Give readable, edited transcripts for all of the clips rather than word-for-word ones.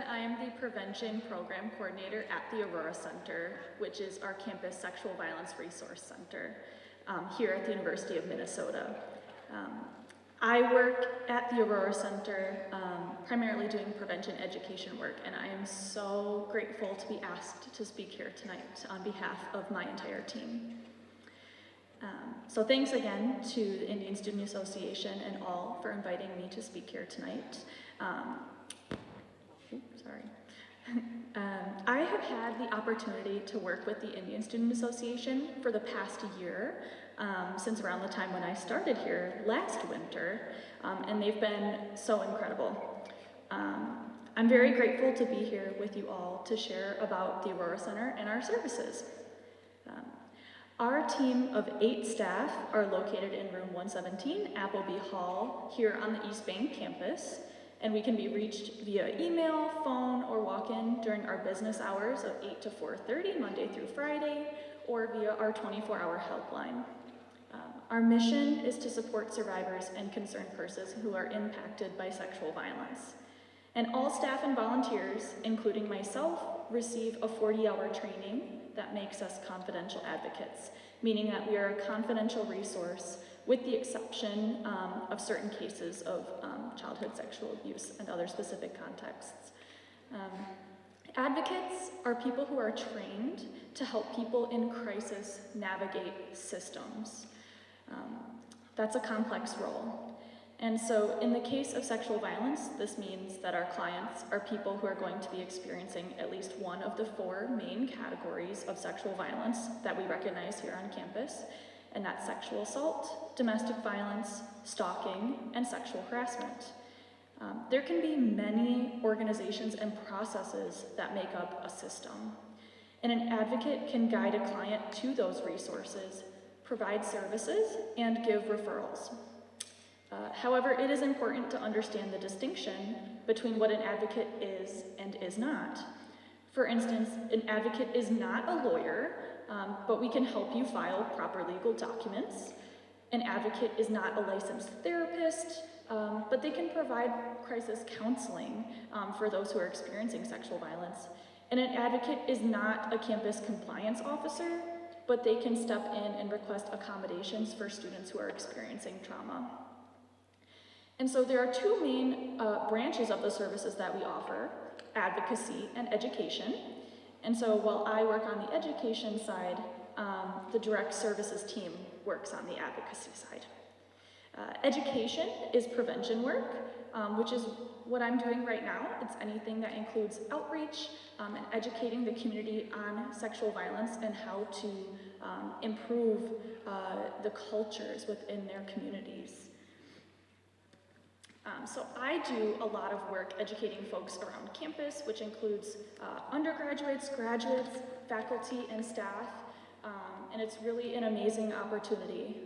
I am the Prevention Program Coordinator at the Aurora Center, which is our campus sexual violence resource center here at the University of Minnesota. I work at the Aurora Center primarily doing prevention education work, and I am so grateful to be asked to speak here tonight on behalf of my entire team. So thanks again to the Indian Student Association and all for inviting me to speak here tonight. I have had the opportunity to work with the Indian Student Association for the past year, since around the time when I started here last winter, and they've been so incredible. I'm very grateful to be here with you all to share about the Aurora Center and our services. Our team of 8 staff are located in room 117, Appleby Hall, here on the East Bank campus, and we can be reached via email, phone, or walk-in during our business hours of 8 to 4:30, Monday through Friday, or via our 24-hour helpline. Our mission is to support survivors and concerned persons who are impacted by sexual violence. And all staff and volunteers, including myself, receive a 40-hour training that makes us confidential advocates, meaning that we are a confidential resource with the exception of certain cases of childhood sexual abuse and other specific contexts. Advocates are people who are trained to help people in crisis navigate systems. That's a complex role. And so in the case of sexual violence, this means that our clients are people who are going to be experiencing at least one of the 4 main categories of sexual violence that we recognize here on campus, and that's sexual assault, domestic violence, stalking, and sexual harassment. There can be many organizations and processes that make up a system, and an advocate can guide a client to those resources, provide services, and give referrals. However, it is important to understand the distinction between what an advocate is and is not. For instance, an advocate is not a lawyer, but we can help you file proper legal documents. An advocate is not a licensed therapist, but they can provide crisis counseling for those who are experiencing sexual violence. And an advocate is not a campus compliance officer, but they can step in and request accommodations for students who are experiencing trauma. And so there are 2 main branches of the services that we offer, advocacy and education. And so while I work on the education side, the direct services team works on the advocacy side. Education is prevention work, which is what I'm doing right now. It's anything that includes outreach and educating the community on sexual violence and how to improve the cultures within their communities. So I do a lot of work educating folks around campus, which includes undergraduates, graduates, faculty, and staff, and it's really an amazing opportunity.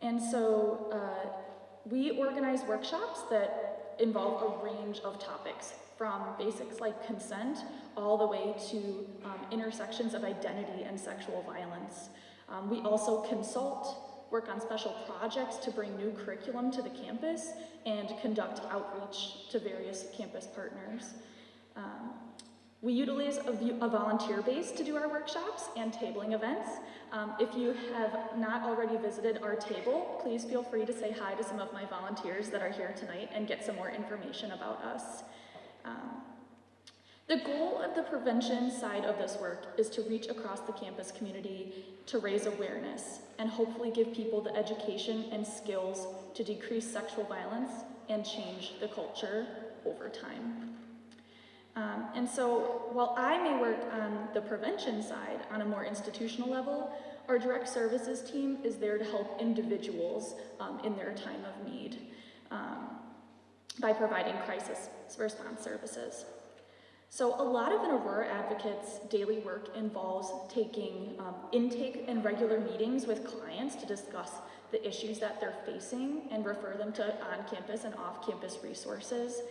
And so we organize workshops that involve a range of topics, from basics like consent all the way to intersections of identity and sexual violence. We also consult, work on special projects to bring new curriculum to the campus, and conduct outreach to various campus partners. We utilize a volunteer base to do our workshops and tabling events. If you have not already visited our table, please feel free to say hi to some of my volunteers that are here tonight and get some more information about us. The goal of the prevention side of this work is to reach across the campus community to raise awareness and hopefully give people the education and skills to decrease sexual violence and change the culture over time. And so while I may work on the prevention side on a more institutional level, our direct services team is there to help individuals in their time of need by providing crisis response services. So a lot of an Aurora advocate's daily work involves taking intake and regular meetings with clients to discuss the issues that they're facing and refer them to on-campus and off-campus resources.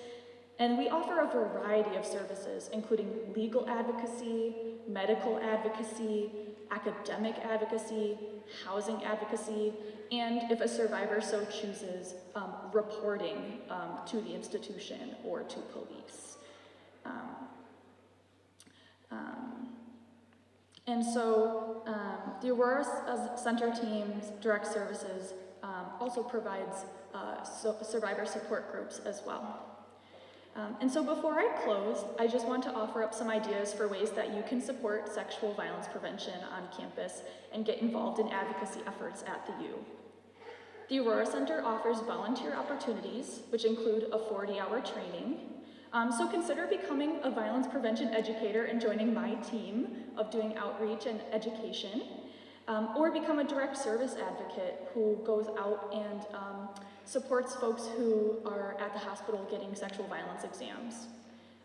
And we offer a variety of services, including legal advocacy, medical advocacy, academic advocacy, housing advocacy, and if a survivor so chooses, reporting to the institution or to police. And so the Aurora Center team's direct services also provides survivor support groups as well. And so before I close, I just want to offer up some ideas for ways that you can support sexual violence prevention on campus and get involved in advocacy efforts at the U. The Aurora Center offers volunteer opportunities, which include a 40-hour training. So consider becoming a violence prevention educator and joining my team of doing outreach and education, or become a direct service advocate who goes out and supports folks who are at the hospital getting sexual violence exams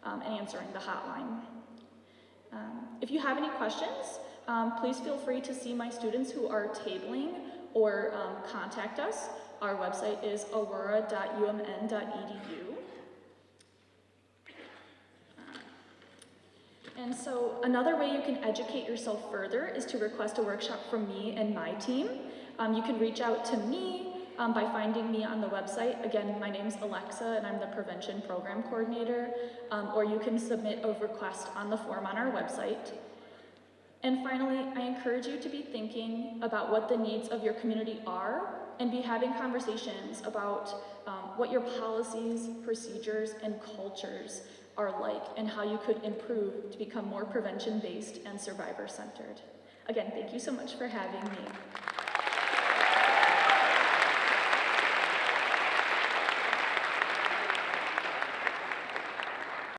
and answering the hotline. If you have any questions, please feel free to see my students who are tabling or contact us. Our website is aurora.umn.edu. And so another way you can educate yourself further is to request a workshop from me and my team. You can reach out to me by finding me on the website. Again, my name's Alexa and I'm the Prevention Program Coordinator, or you can submit a request on the form on our website. And finally, I encourage you to be thinking about what the needs of your community are and be having conversations about what your policies, procedures, and cultures are like and how you could improve to become more prevention-based and survivor-centered. Again, thank you so much for having me.